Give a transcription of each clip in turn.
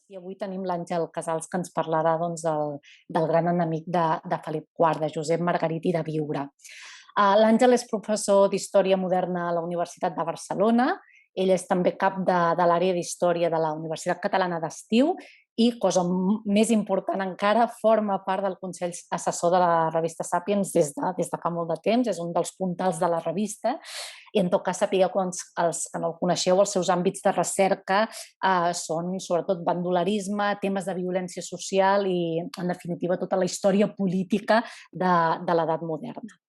I avui tenim l'Àngel Casals, que ens parlarà del gran enemic de Felip IV, de Josep Margarit i de Biure. L'Àngel és professor d'Història Moderna a la Universitat de Barcelona. Ell és també cap de l'àrea d'Història de la Universitat Catalana d'Estiu i, cosa més important encara, forma part del Consell Assessor de la revista Sàpiens des de fa molt de temps. És un dels puntals de la revista. I en tot cas sapigueu que els que no el coneixeu, els seus àmbits de recerca són sobretot bandolerisme, temes de violència social i, en definitiva, tota la història política de l'edat moderna.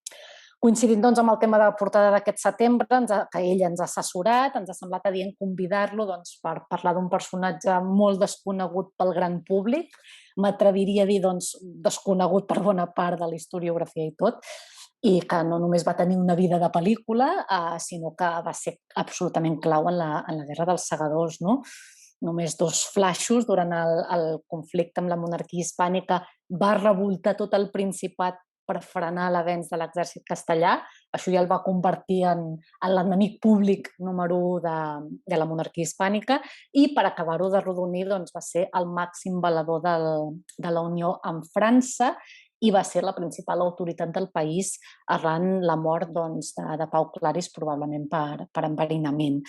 Coincidint doncs, amb el tema de la portada d'aquest setembre, que ell ens ha assessorat, ens ha semblat adient convidar-lo per parlar d'un personatge molt desconegut pel gran públic, m'atreviria a dir desconegut per bona part de la historiografia i tot, i que no només va tenir una vida de pel·lícula, sinó que va ser absolutament clau en la Guerra dels Segadors, no? Només 2 flaixos durant el conflicte amb la monarquia hispànica va revoltar tot el Principat per frenar l'avenç de l'exèrcit castellà. Això ja el va convertir en l'enemic públic número 1 de la monarquia hispànica i, per acabar-ho d'arrodonir, va ser el màxim valedor de la Unió amb França i va ser la principal autoritat del país arran la mort de Pau Claris, probablement per enverinament.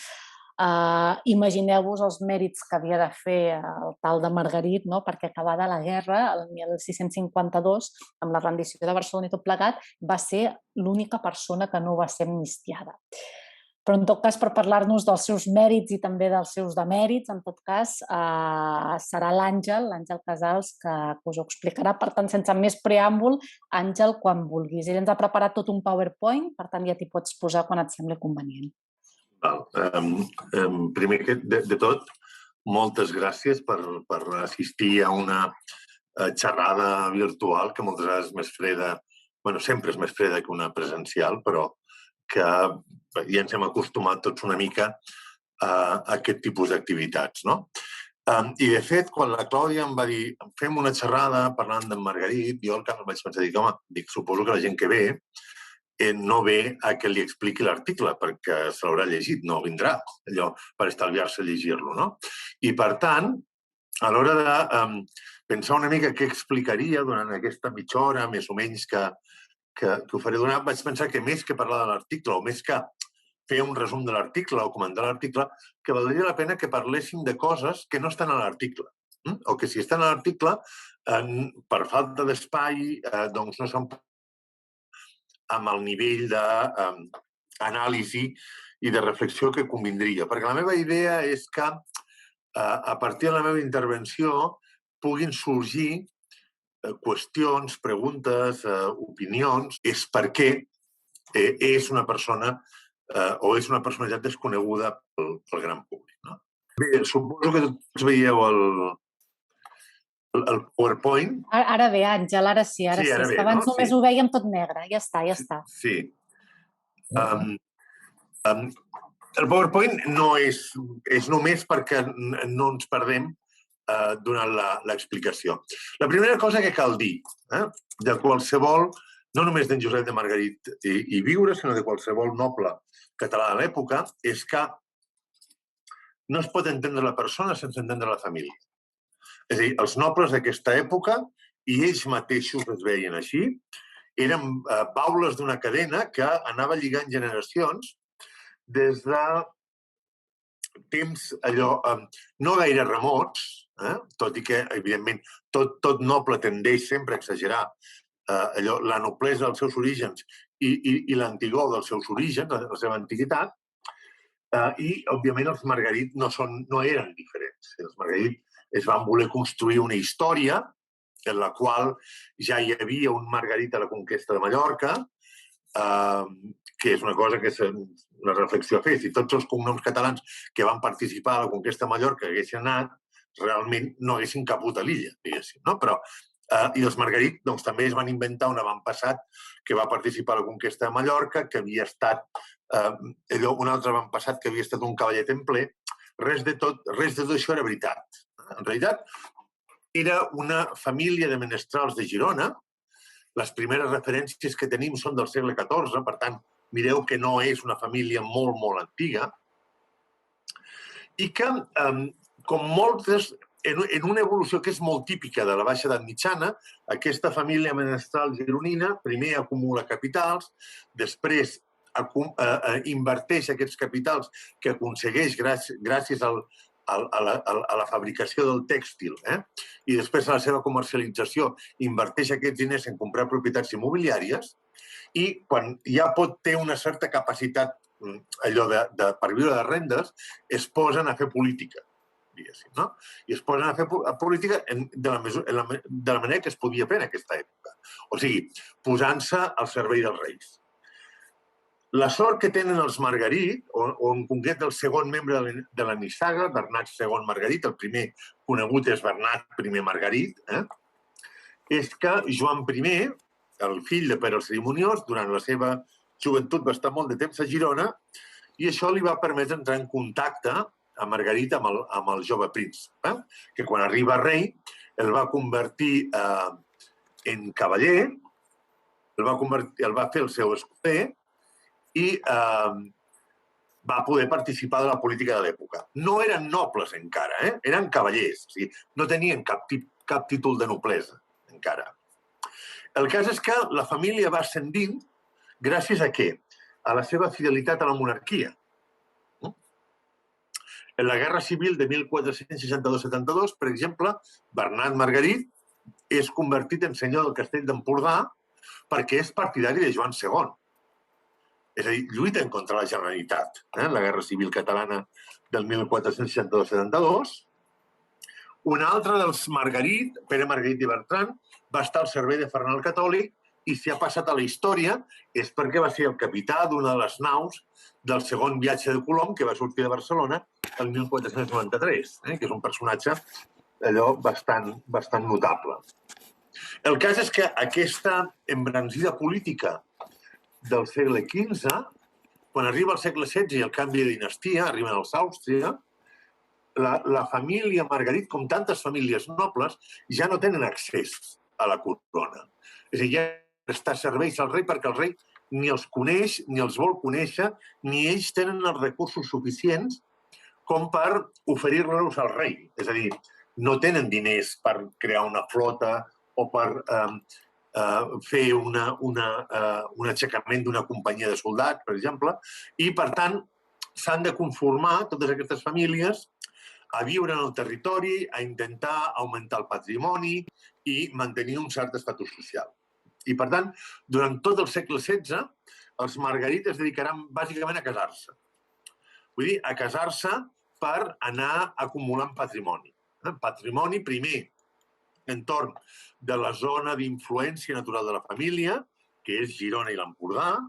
Imagineu-vos els mèrits que havia de fer el tal de Margarit, perquè acabada la guerra, el 1652, amb la rendició de Barcelona i tot plegat, va ser l'única persona que no va ser amnistiada. Però, en tot cas, per parlar-nos dels seus mèrits i també dels seus demèrits, en tot cas, serà l'Àngel Casals, que us ho explicarà. Per tant, sense més preàmbul, Àngel, quan vulguis. Ell ens ha preparat tot un PowerPoint, per tant, ja t'hi pots posar quan et sembli convenient. Primer de tot, moltes gràcies per assistir a una xerrada virtual que moltes vegades és més freda, sempre és més freda que una presencial, però que ja ens hem acostumat tots una mica a aquest tipus d'activitats. I, de fet, quan la Clàudia em va dir fem una xerrada parlant d'en Margarit, jo al cap vaig pensar, suposo que la gent que ve no ve a que li expliqui l'article, perquè se l'haurà llegit, no vindrà allò per estalviar-se llegir-lo. I, per tant, a l'hora de pensar una mica què explicaria durant aquesta mitja hora, més o menys, que ho faré donar, vaig pensar que més que parlar de l'article o més que fer un resum de l'article o comentar l'article, que valdria la pena que parléssim de coses que no estan a l'article. O que si estan a l'article, per falta d'espai, no són amb el nivell d'anàlisi i de reflexió que convindria. Perquè la meva idea és que, a partir de la meva intervenció, puguin sorgir qüestions, preguntes, opinions. És perquè és una persona o és una personalitat desconeguda pel gran públic. Bé, suposo que tots veieu el PowerPoint. Ara bé, Àngel, ara sí. Sí, ara bé, abans només ho vèiem tot negre. Ja està. Sí. El PowerPoint no és només perquè no ens perdem durant l'explicació. La primera cosa que cal dir de qualsevol, no només d'en Josep de Margarit i Biure, sinó de qualsevol noble català de l'època, és que no es pot entendre la persona sense entendre la família. És a dir, els nobles d'aquesta època, i ells mateixos es veien així, eren baules d'una cadena que anava lligant generacions des de temps no gaire remots, tot i que, evidentment, tot noble tendeix sempre a exagerar la noblesa dels seus orígens i l'antigor dels seus orígens, la seva antiguitat, i, òbviament, els Margarit no eren diferents. Els Margarit es van voler construir una història en la qual ja hi havia un Margarit a la conquesta de Mallorca, que és una cosa que és una reflexió a fer. Si tots els cognoms catalans que van participar a la conquesta de Mallorca haguessin anat, realment no haguessin caput a l'illa, diguéssim. I els Margarit també es van inventar un avantpassat que va participar a la conquesta de Mallorca, que havia estat un altre avantpassat que havia estat un cavaller templer. Res de tot això era veritat. En realitat, era una família de menestrals de Girona. Les primeres referències que tenim són del segle XIV, per tant, mireu que no és una família molt, molt antiga, i que, com moltes, en una evolució que és molt típica de la baixa edat mitjana, aquesta família menestral gironina primer acumula capitals, després inverteix aquests capitals que aconsegueix gràcies a la fabricació del tèxtil, i després a la seva comercialització inverteix aquests diners en comprar propietats immobiliàries, i quan ja té una certa capacitat allò per viure de rendes, es posen a fer política, diguéssim, no? I es posen a fer política de la manera que es podia fer en aquesta època. O sigui, posant-se al servei dels reis. La sort que tenen els Margarit, o en concret el segon membre de la nissaga, Bernat II Margarit, el primer conegut és Bernat I Margarit, és que Joan I, el fill de Pere el Cerimoniós, durant la seva joventut va estar molt de temps a Girona, i això li va permetre entrar en contacte a Margarit amb el jove príncep, que quan arriba rei el va convertir en cavaller, el va fer el seu escuder i va poder participar de la política de l'època. No eren nobles encara, eren cavallers, o sigui, no tenien cap títol de noblesa encara. El cas és que la família va ascendint gràcies a què? A la seva fidelitat a la monarquia. En la Guerra Civil de 1462-72, per exemple, Bernat Margarit és convertit en senyor del Castell d'Empordà perquè és partidari de Joan II. És a dir, lluiten contra la Generalitat, la Guerra Civil catalana del 1462-72. Un altre dels Margarit, Pere Margarit i Bertran, va estar al servei de Ferran el Catòlic i si ha passat a la història és perquè va ser el capità d'una de les naus del segon viatge de Colom que va sortir de Barcelona el 1493, que és un personatge allò bastant notable. El cas és que aquesta embranzida política del segle XV, quan arriba al segle XVI i el canvi de dinastia, arriben els Àustria, la família Margarit, com tantes famílies nobles, ja no tenen accés a la corona. És a dir, ja està serveis al rei perquè el rei ni els coneix, ni els vol conèixer, ni ells tenen els recursos suficients com per oferir-los al rei. És a dir, no tenen diners per crear una flota o per fer un aixecament d'una companyia de soldats, per exemple, i, per tant, s'han de conformar, totes aquestes famílies, a viure en el territori, a intentar augmentar el patrimoni i mantenir un cert estatus social. I, per tant, durant tot el segle XVI, els Margarit es dedicaran bàsicament a casar-se. Vull dir, a casar-se per anar acumulant patrimoni. Patrimoni, primer, entorn de la zona d'influència natural de la família, que és Girona i l'Empordà,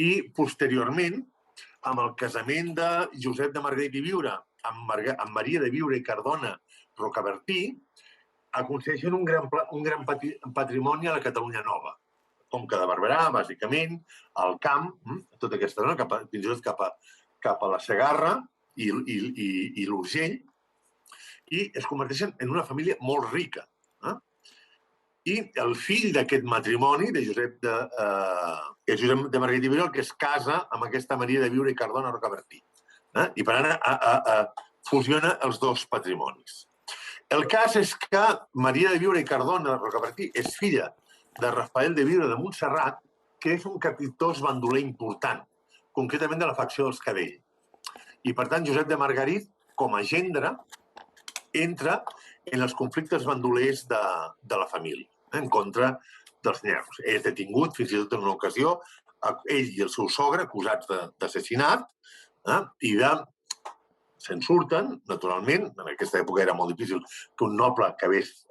i, posteriorment, amb el casament de Josep de Margarit i Biure amb Maria de Biure i Cardona Rocabertí, aconsegueixen un gran patrimoni a la Catalunya Nova. Conca de Barberà, bàsicament, al Camp, tota aquesta zona, fins i tot cap a la Segarra i l'Urgell, i es converteixen en una família molt rica. I el fill d'aquest matrimoni, de Josep de Margarit i Biure, que es casa amb aquesta Maria de Biure i Cardona Rocabertí. I per ara fusiona els dos patrimonis. El cas és que Maria de Biure i Cardona Rocabertí és filla de Rafael de Biure de Montserrat, que és un capitós bandoler important, concretament de la facció dels Cadell. I, per tant, Josep de Margarit, com a gendre, entra en els conflictes bandolers de la família, en contra dels nyerros. És detingut, fins i tot en una ocasió, ell i el seu sogre, acusats d'assassinat, i se'n surten, naturalment. En aquesta època era molt difícil que un noble acabés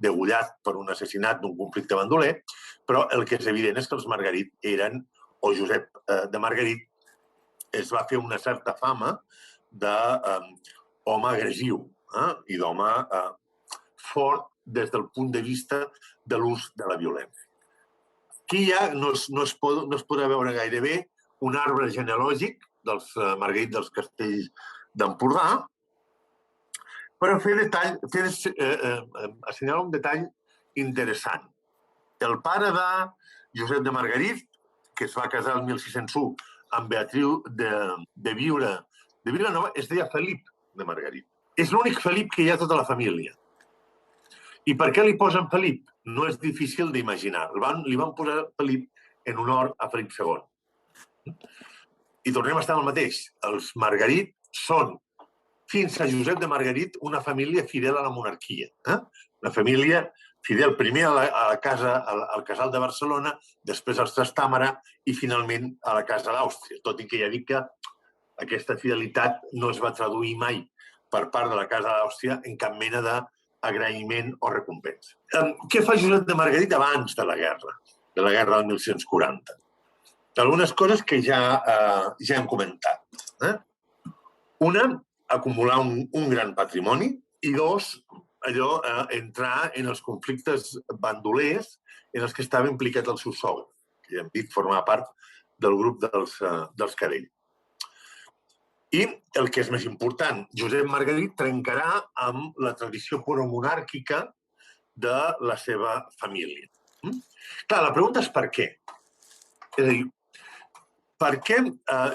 degollat per un assassinat d'un conflicte bandoler, però el que és evident és que els Margarit eren, o Josep de Margarit, es va fer una certa fama d'home agressiu i d'home fort des del punt de vista de l'ús de la violència. Aquí ja no es podrà veure gairebé un arbre genealògic dels Margarit dels Castells d'Empordà, però assenyalar un detall interessant. El pare de Josep de Margarit, que es va casar el 1601 amb Beatriu de Viure de Vilanova, es deia Felip de Margarit. És l'únic Felip que hi ha a tota la família. I per què li posen Felip? No és difícil d'imaginar. Li van posar Felip en honor a Felip II. I tornem a estar amb el mateix. Els Margarit són, fins a Josep de Margarit, una família fidel a la monarquia. Una família fidel primer a la casa, al casal de Barcelona, després als Trastàmara i finalment a la casa d'Àustria. Tot i que ja dic que aquesta fidelitat no es va traduir mai per part de la casa d'Àustria en cap mena d'agraïment o recompensa. Què fa Josep de Margarit abans de la guerra del 1140? Algunes coses que ja hem comentat. Una, acumular un gran patrimoni, i dos, entrar en els conflictes bandolers en els que estava implicat el seu sogre, que ja hem dit formar part del grup dels Carell. I el que és més important, Josep Margarit trencarà amb la tradició puro-monàrquica de la seva família. Clar, la pregunta és per què. És a dir, per què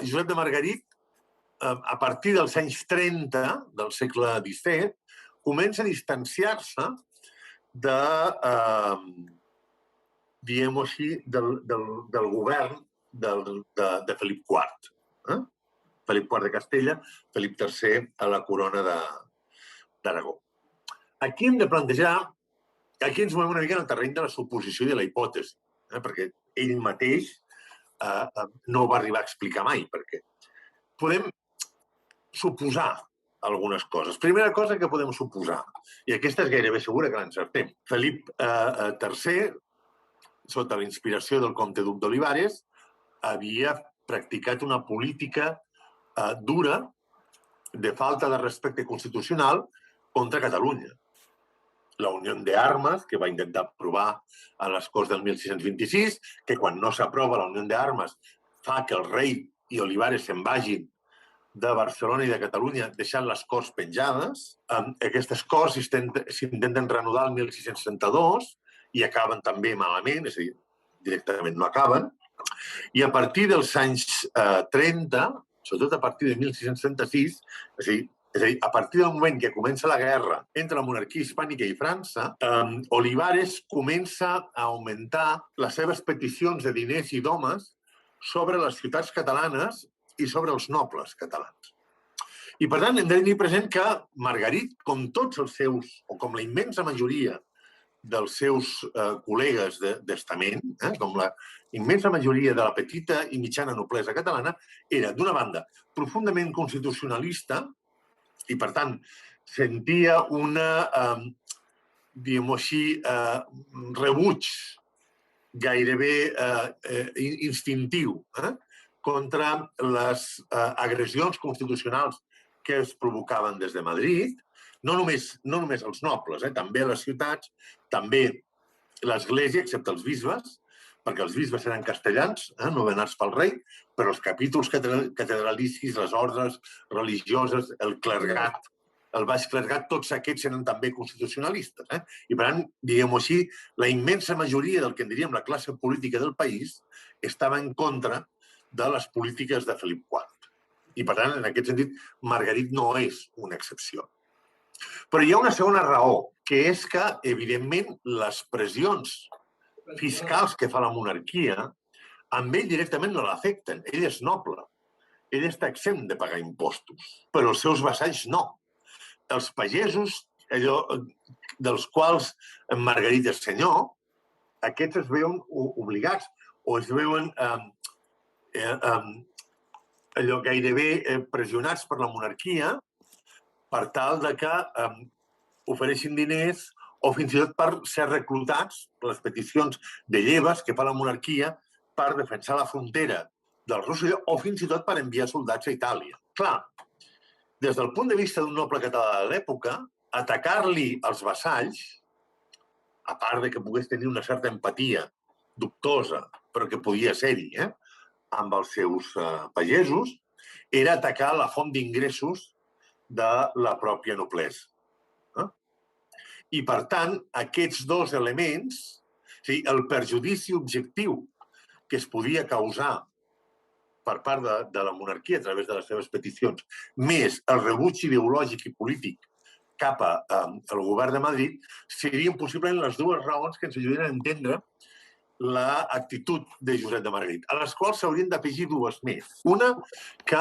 Josep de Margarit, a partir dels anys 30 del segle XVII, comença a distanciar-se diguem-ho així, del govern de Felip IV. Felip IV de Castella, Felip III a la corona d'Aragó. Aquí hem de plantejar, aquí ens movem una mica en el terreny de la suposició i de la hipòtesi, perquè ell mateix no ho va arribar a explicar mai, perquè podem suposar algunes coses. Primera cosa que podem suposar, i aquesta és gairebé segura que l'encertem. Felip III, sota la inspiració del comte duc d'Olivares, havia practicat una política dura de falta de respecte constitucional contra Catalunya. La Unió de Armes, que va intentar aprovar a les Corts del 1626, que quan no s'aprova la Unió de Armes fa que el rei i Olivares se'n vagin de Barcelona i de Catalunya deixant les Corts penjades. Aquestes Corts s'intenten reanudar el 1632 i acaben també malament, és a dir, directament no acaben. I a partir dels anys 30, sobretot a partir de 1636, és a dir, a partir del moment que comença la guerra entre la monarquia hispànica i França, Olivares comença a augmentar les seves peticions de diners i d'homes sobre les ciutats catalanes i sobre els nobles catalans. I, per tant, hem de tenir present que Margarit, com tots els seus, o com la immensa majoria dels seus col·legues d'estament, com la immensa majoria de la petita i mitjana noblesa catalana, era, d'una banda, profundament constitucionalista i, per tant, sentia una, diguem-ho així, rebuig gairebé instintiu contra les agressions constitucionals que es provocaven des de Madrid, no només els nobles, també les ciutats, també l'Església, excepte els bisbes, perquè els bisbes eren castellans, nomenats pel rei, però els capítols catedralicis, les ordres religioses, el clergat, el baix clergat, tots aquests eren també constitucionalistes. I, per tant, diguem-ho així, la immensa majoria del que en diríem la classe política del país estava en contra de les polítiques de Felip IV. I, per tant, en aquest sentit, Margarit no és una excepció. Però hi ha una segona raó, que és que, evidentment, les pressions fiscals que fa la monarquia amb ell directament no l'afecten. Ell és noble. Ell està exempt de pagar impostos, però els seus vassalls no. Els pagesos, allò dels quals Margarit és senyor, aquests es veuen obligats o es veuen allò gairebé pressionats per la monarquia per tal de que ofereixin diners o fins i tot per ser reclutats per les peticions de lleves que fa la monarquia per defensar la frontera del Rosselló o fins i tot per enviar soldats a Itàlia. Clar, des del punt de vista d'un noble català de l'època, atacar-li als vassalls, a part de que pogués tenir una certa empatia dubtosa, però que podia ser-hi, amb els seus pagesos, era atacar la font d'ingressos de la pròpia noblesa. I, per tant, aquests dos elements, el perjudici objectiu que es podia causar per part de la monarquia a través de les seves peticions, més el rebuig ideològic i polític cap al govern de Madrid, serien possiblement les dues raons que ens ajuden a entendre l'actitud de Josep de Margarit, a les quals s'haurien d'afegir dues més. Una, que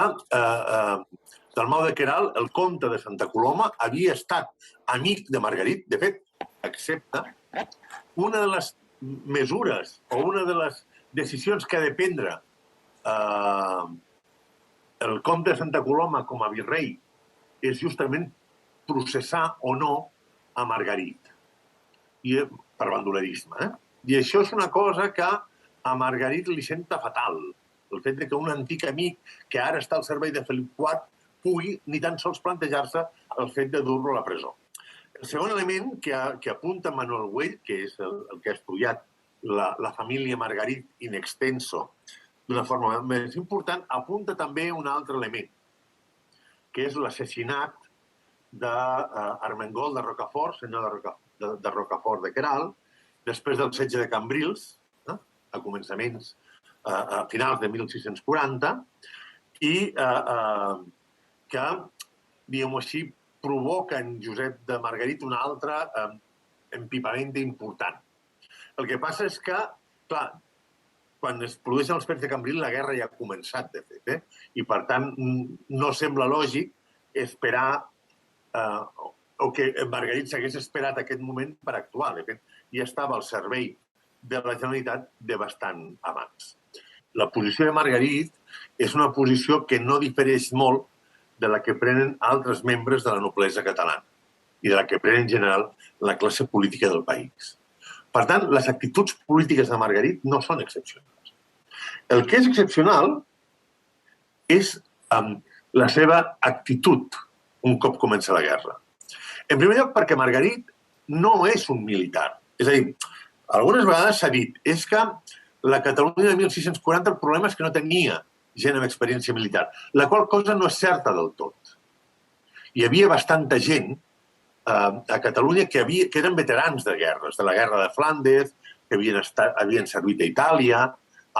Dalmau de Queralt, el comte de Santa Coloma, havia estat amic de Margarit. De fet, accepta una de les mesures o una de les decisions que ha de prendre el comte de Santa Coloma com a virrei és justament processar o no a Margarit per bandolerisme. I això és una cosa que a Margarit li senta fatal. El fet que un antic amic que ara està al servei de Felip IV pugui ni tan sols plantejar-se el fet de dur-lo a la presó. El segon element que apunta Manuel Güell, que és el que ha estudiat la família Margarit in extenso d'una forma més important, apunta també un altre element, que és l'assassinat d'Armengol de Rocafort, senyor de Rocafort de Queralt, després del setge de Cambrils, a finals de 1640, i que, diguem-ho així, provoca en Josep de Margarit un altre empipament important. El que passa és que, clar, quan es produeixen els fets de Cambrils, la guerra ja ha començat, de fet, i per tant no sembla lògic esperar o que Margarit s'hagués esperat aquest moment per actuar. De fet, ja estava al servei de la Generalitat de bastant abans. La posició de Margarit és una posició que no difereix molt de la que prenen altres membres de la noblesa catalana i de la que pren en general la classe política del país. Per tant, les actituds polítiques de Margarit no són excepcionals. El que és excepcional és la seva actitud un cop comença la guerra. En primer lloc, perquè Margarit no és un militar. És a dir, algunes vegades s'ha dit és que la Catalunya de 1640 el problema és que no tenia gent amb experiència militar, la qual cosa no és certa del tot. Hi havia bastanta gent a Catalunya que eren veterans de guerres, de la guerra de Flandes, que havien servit a Itàlia,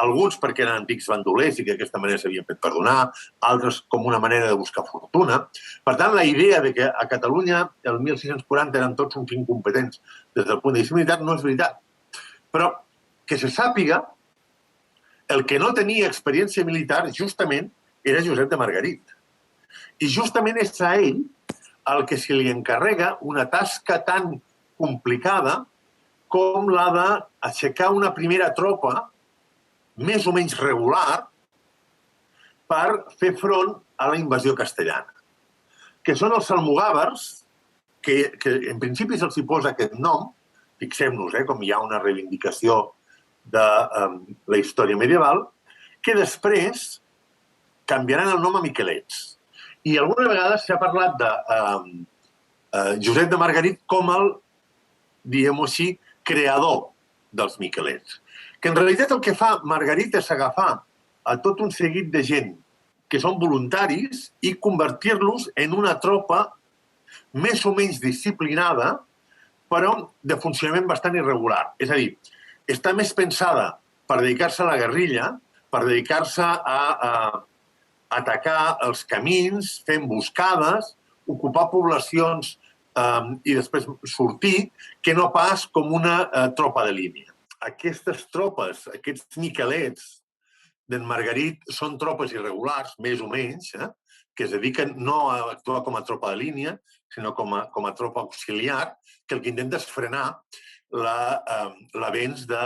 alguns perquè eren antics bandolers i que d'aquesta manera s'havien fet perdonar, altres com una manera de buscar fortuna. Per tant, la idea de que a Catalunya el 1640 eren tots uns incompetents des del punt de vista militar no és veritat. Però que se sàpiga, el que no tenia experiència militar justament era Josep de Margarit. I justament és a ell el que se li encarrega una tasca tan complicada com la d'aixecar una primera tropa més o menys regular per fer front a la invasió castellana, que són els almogàvers, que en principi se'ls posa aquest nom, fixem-nos com hi ha una reivindicació de la història medieval, que després canviaran el nom a Miquelets. I alguna vegada s'ha parlat de Josep de Margarit com el, diguem-ho així, creador dels Miquelets. Que en realitat el que fa Margarit és agafar a tot un seguit de gent que són voluntaris i convertir-los en una tropa més o menys disciplinada, però de funcionament bastant irregular. És a dir, està més pensada per dedicar-se a la guerrilla, per dedicar-se a atacar els camins, fer emboscades, ocupar poblacions i després sortir, que no pas com una tropa de línia. Aquestes tropes, aquests miquelets d'en Margarit són tropes irregulars, més o menys, que es dediquen no a actuar com a tropa de línia, sinó com a tropa auxiliar, que el que intenta és frenar l'avenç de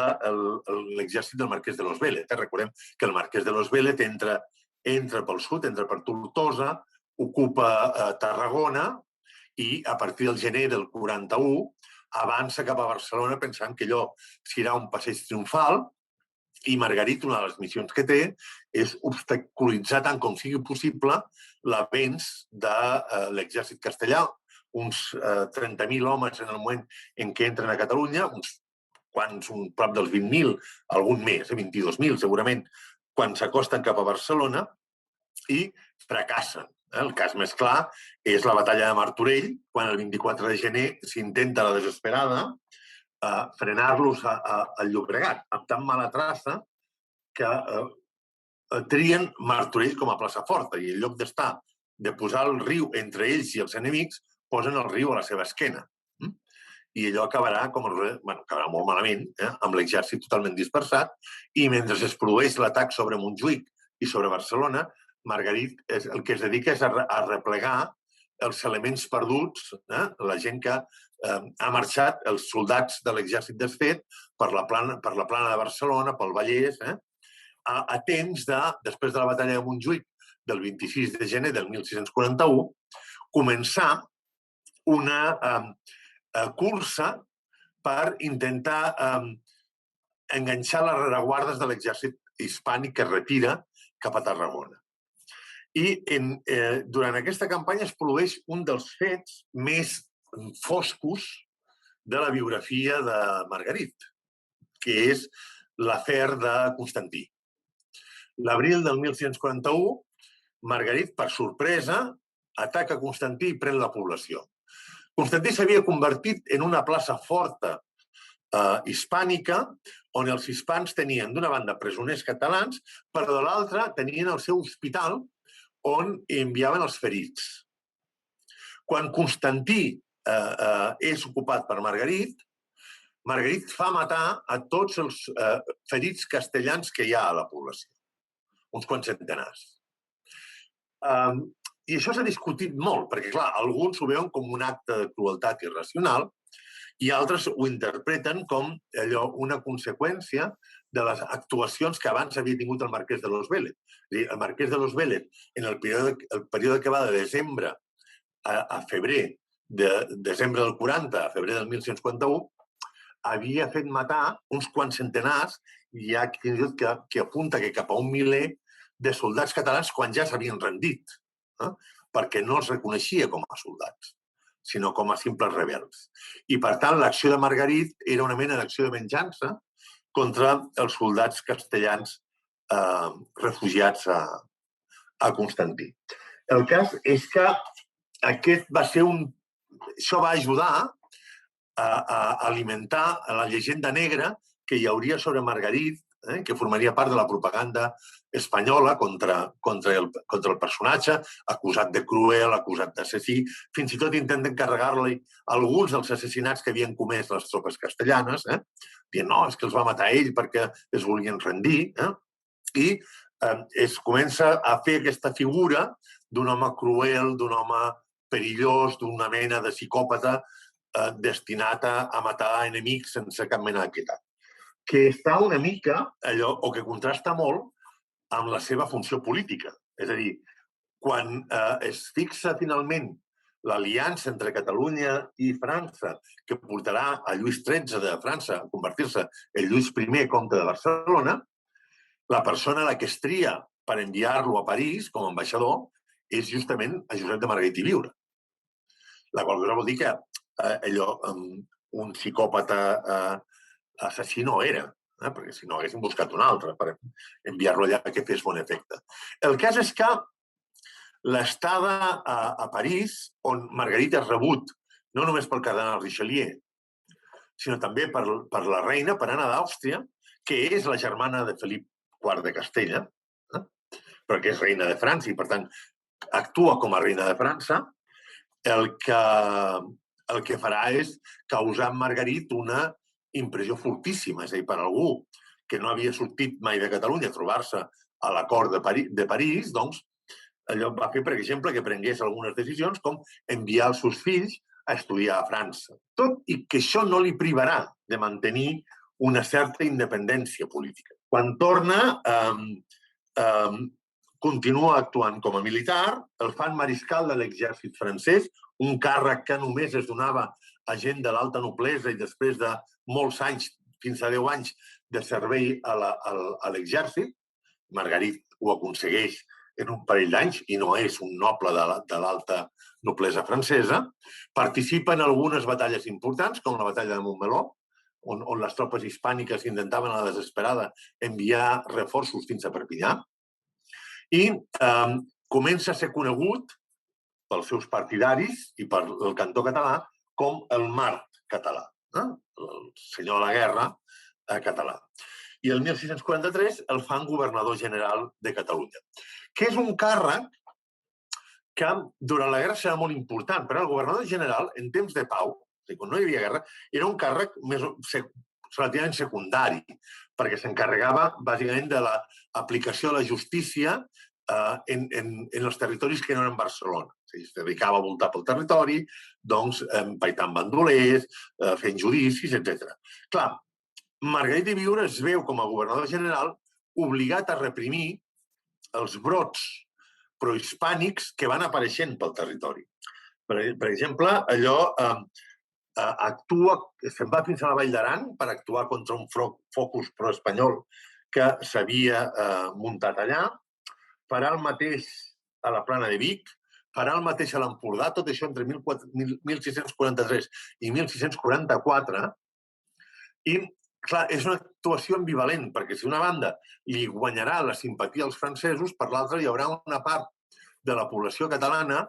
l'exèrcit del marquès de Los Vélez. Recordem que el marquès de Los Vélez entra pel sud, entra per Tortosa, ocupa Tarragona i a partir del gener del 41 avança cap a Barcelona pensant que allò serà un passeig triomfal i Margarit, una de les missions que té, és obstaculitzar tant com sigui possible l'avenç de l'exèrcit castellà, uns 30.000 homes en el moment en què entren a Catalunya, prop dels 20.000, algun més, 22.000 segurament, quan s'acosten cap a Barcelona i fracassen. El cas més clar és la batalla de Martorell, quan el 24 de gener s'intenta a la desesperada frenar-los al Llobregat, amb tan mala traça que trien Martorell com a plaça forta i en lloc de posar el riu entre ells i els enemics, posen el riu a la seva esquena. I allò acabarà molt malament, amb l'exèrcit totalment dispersat, i mentre es produeix l'atac sobre Montjuïc i sobre Barcelona, Margarit el que es dedica és a replegar els elements perduts, la gent que ha marxat, els soldats de l'exèrcit desfet, per la plana de Barcelona, pel Vallès, a temps de, després de la batalla de Montjuïc del 26 de gener del 1641, començar una cursa per intentar enganxar les rereguardes de l'exèrcit hispànic que es retira cap a Tarragona. I durant aquesta campanya es produeix un dels fets més foscos de la biografia de Margarit, que és l'afer de Constantí. L'abril del 1641, Margarit, per sorpresa, ataca Constantí i pren la població. Constantí s'havia convertit en una plaça forta hispànica on els hispans tenien d'una banda presoners catalans, però de l'altra tenien el seu hospital on enviaven els ferits. Quan Constantí és ocupat per Margarit, Margarit fa matar a tots els ferits castellans que hi ha a la població, uns quants centenars. I això s'ha discutit molt, perquè, clar, alguns ho veuen com un acte de crueltat irracional i altres ho interpreten com una conseqüència de les actuacions que abans havia tingut el marquès de Los Vélez. El marquès de Los Vélez, en el període que va de desembre a febrer, de desembre del 40 a febrer del 1641, havia fet matar uns quants centenars i hi ha qui apunta que cap a 1 miler de soldats catalans quan ja s'havien rendit, perquè no els reconeixia com a soldats, sinó com a simples rebels. I, per tant, l'acció de Margarit era una mena d'acció de venjança contra els soldats castellans refugiats a Constantí. El cas és que això va ajudar a alimentar la llegenda negra que hi hauria sobre Margarit, que formaria part de la propaganda espanyola contra el personatge, acusat de cruel, acusat d'assassí. Fins i tot intenten carregar-li alguns dels assassinats que havien comès les tropes castellanes, dient, no, és que els va matar ell perquè es volien rendir. I es comença a fer aquesta figura d'un home cruel, d'un home perillós, d'una mena de psicòpata destinat a matar enemics sense cap mena de pietat, que està una mica, o que contrasta molt, amb la seva funció política. És a dir, quan es fixa finalment l'aliança entre Catalunya i França, que portarà a Lluís XIII de França a convertir-se en Lluís I, comte de Barcelona, la persona a la que es tria per enviar-lo a París com a ambaixador és justament a Josep de Margarit i Biure. La qual cosa vol dir que un psicòpata assassí no era, perquè si no haguéssim buscat un altre per enviar-lo allà que fes bon efecte. El cas és que l'estada a París, on Margarit és rebut no només pel cardenal Richelieu, sinó també per la reina, per Anna d'Àustria, que és la germana de Felip IV de Castella, però que és reina de França i, per tant, actua com a reina de França, el que farà és causar a Margarit una impressió fortíssima. És a dir, per algú que no havia sortit mai de Catalunya a trobar-se a la cort de París, doncs allò va fer, per exemple, que prengués algunes decisions com enviar els seus fills a estudiar a França. Tot i que això no li privarà de mantenir una certa independència política. Quan torna, continua actuant com a militar, el fan mariscal de l'exèrcit francès, un càrrec que només es donava a gent de l'alta noblesa i després de molts anys, fins a 10 anys, de servei a l'exèrcit. Margarit ho aconsegueix en un parell d'anys i no és un noble de l'alta noblesa francesa. Participa en algunes batalles importants, com la batalla de Montmeló, on les tropes hispàniques intentaven a la desesperada enviar reforços fins a Perpinyà. I comença a ser conegut pels seus partidaris i pel cantó català com el Mart català, el senyor de la guerra català. I el 1643 el fan governador general de Catalunya, que és un càrrec que durant la guerra serà molt important, però el governador general, en temps de pau, quan no hi havia guerra, era un càrrec relativament secundari, perquè s'encarregava bàsicament de l'aplicació de la justícia en els territoris que no eren Barcelona. Es dedicava a voltar pel territori, doncs, empaitant bandolers, fent judicis, etc. Clar, Margarit de Viure es veu com a governador general obligat a reprimir els brots prohispànics que van apareixent pel territori. Per exemple, allò se'n va fins a la Vall d'Aran per actuar contra un focus proespanyol que s'havia muntat allà, farà el mateix a la Plana de Vic, farà el mateix a l'Empordà, tot això entre 1643 i 1644, i, clar, és una actuació ambivalent, perquè si una banda li guanyarà la simpatia als francesos, per l'altra hi haurà una part de la població catalana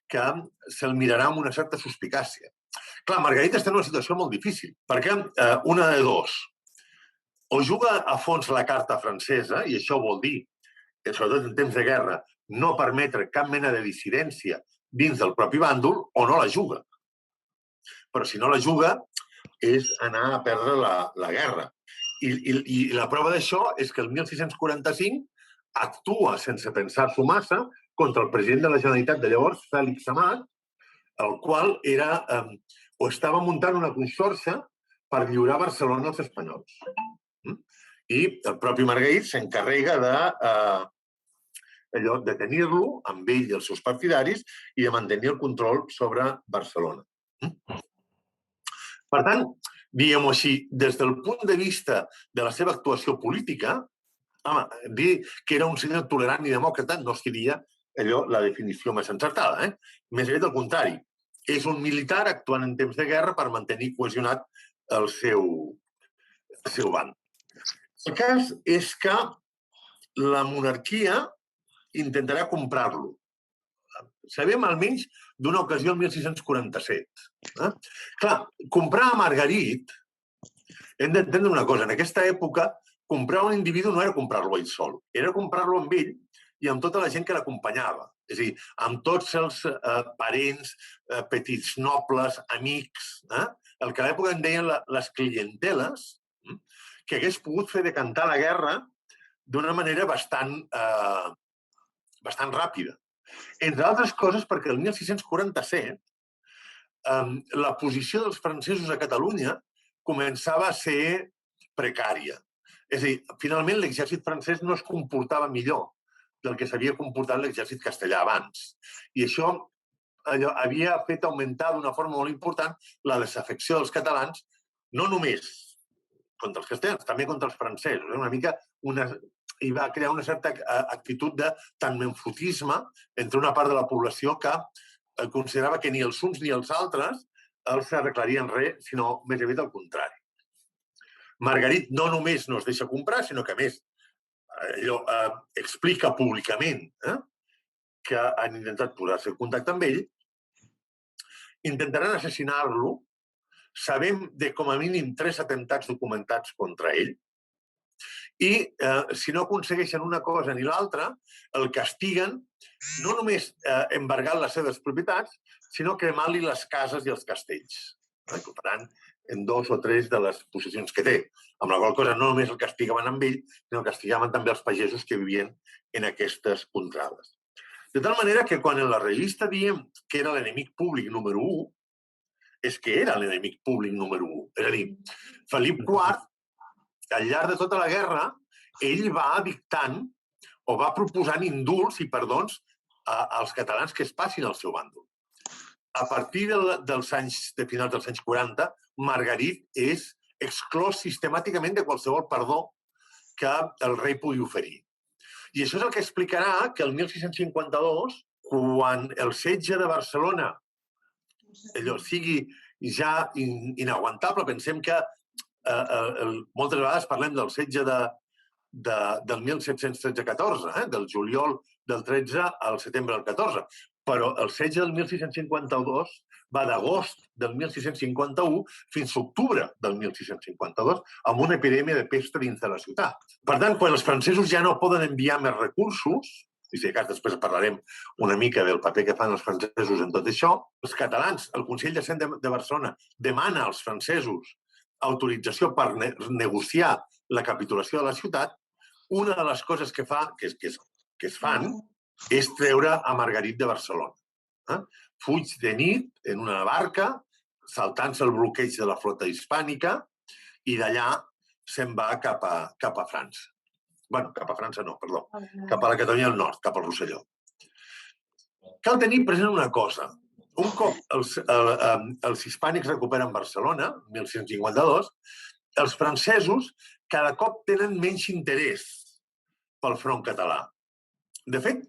que se'l mirarà amb una certa suspicàcia. Clar, Margarit està en una situació molt difícil, perquè una de dos, o juga a fons la carta francesa, i això vol dir, sobretot en temps de guerra, no permetre cap mena de dissidència dins del propi bàndol, o no la juga. Però si no la juga, és anar a perdre la guerra. I la prova d'això és que el 1645 actua sense pensar-s'ho massa contra el president de la Generalitat de llavors, Fèlix Amat, el qual estava muntant una conxorxa per lliurar Barcelona als espanyols. I el propi Margarit s'encarrega de tenir-lo amb ell i els seus partidaris i de mantenir el control sobre Barcelona. Per tant, diguem-ho així, des del punt de vista de la seva actuació política, dir que era un senyor tolerant i demòcrata no seria la definició més encertada. Més aviat al contrari. És un militar actuant en temps de guerra per mantenir cohesionat el seu band. El cas és que la monarquia intentarà comprar-lo. Sabem almenys d'una ocasió el 1647. Clar, comprar a Margarit, hem d'entendre una cosa, en aquesta època comprar un individu no era comprar-lo ell sol, era comprar-lo amb ell i amb tota la gent que l'acompanyava. És a dir, amb tots els parents, petits nobles, amics, el que a l'època en deien les clienteles, que hagués pogut fer decantar la guerra d'una manera bastant ràpida. Entre altres coses, perquè el 1647 la posició dels francesos a Catalunya començava a ser precària. És a dir, finalment l'exèrcit francès no es comportava millor del que s'havia comportat l'exèrcit castellà abans. I això havia fet augmentar d'una forma molt important la desafecció dels catalans, no només contra els castellans, també contra els francesos. Una mica i va crear una certa actitud de tanmenfotisme entre una part de la població que considerava que ni els uns ni els altres els arreglarien res, sinó més aviat al contrari. Margarit no només no es deixa comprar, sinó que, a més, explica públicament que han intentat posar-se en contacte amb ell, intentaran assassinar-lo, sabem de com a mínim 3 atemptats documentats contra ell, i si no aconsegueixen una cosa ni l'altra, el castiguen no només embargant les seves propietats, sinó cremant-li les cases i els castells. Ho faran en 2 o 3 de les possessions que té. Amb la qual cosa no només el castigaven amb ell, sinó que castigaven també els pagesos que vivien en aquestes contrades. De tal manera que quan en la revista diem que era l'enemic públic número 1, és que era l'enemic públic número 1. És a dir, Felip IV, al llarg de tota la guerra, ell va dictant o va proposant indults i perdons als catalans que es passin al seu bàndol. A partir dels anys, de finals dels anys 40, Margarit és exclòs sistemàticament de qualsevol perdó que el rei pugui oferir. I això és el que explicarà que el 1652, quan el setge de Barcelona sigui ja inaguantable, pensem que moltes vegades parlem del setge del 1713-14, del juliol del 13 al setembre del 14, però el setge del 1652 va d'agost del 1651 fins a octubre del 1652 amb una epidèmia de pesta dins de la ciutat. Per tant, quan els francesos ja no poden enviar més recursos, i si de cas després parlarem una mica del paper que fan els francesos en tot això, els catalans, el Consell de Cent de Barcelona, demana als francesos autorització per negociar la capitulació de la ciutat. Una de les coses que es fan és treure a Margarit de Barcelona. Fuig de nit en una barca, saltant-se el bloqueig de la flota hispànica, i d'allà se'n va cap a França. Bueno, cap a França no, perdó. Cap a la Catalunya del Nord, cap al Rosselló. Cal tenir present una cosa. Un cop els hispànics recuperen Barcelona, 1652, els francesos cada cop tenen menys interès pel front català. De fet,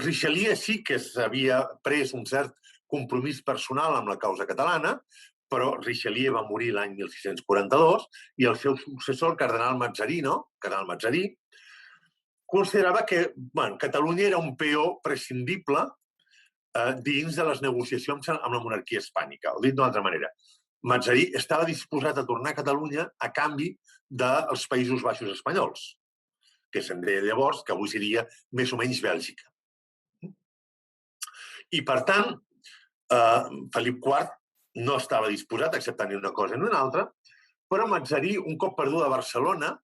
Richelieu sí que s'havia pres un cert compromís personal amb la causa catalana, però Richelieu va morir l'any 1642 i el seu successor, el cardenal Mazarí, considerava que Catalunya era un peó prescindible dins de les negociacions amb la monarquia hispànica. O dit d'una altra manera, Mazarí estava disposat a tornar a Catalunya a canvi dels Països Baixos espanyols, que se'n deia llavors, que avui seria més o menys Bèlgica. I, per tant, Felip IV no estava disposat a acceptar ni una cosa ni una altra, però Mazarí, un cop perdut a Barcelona,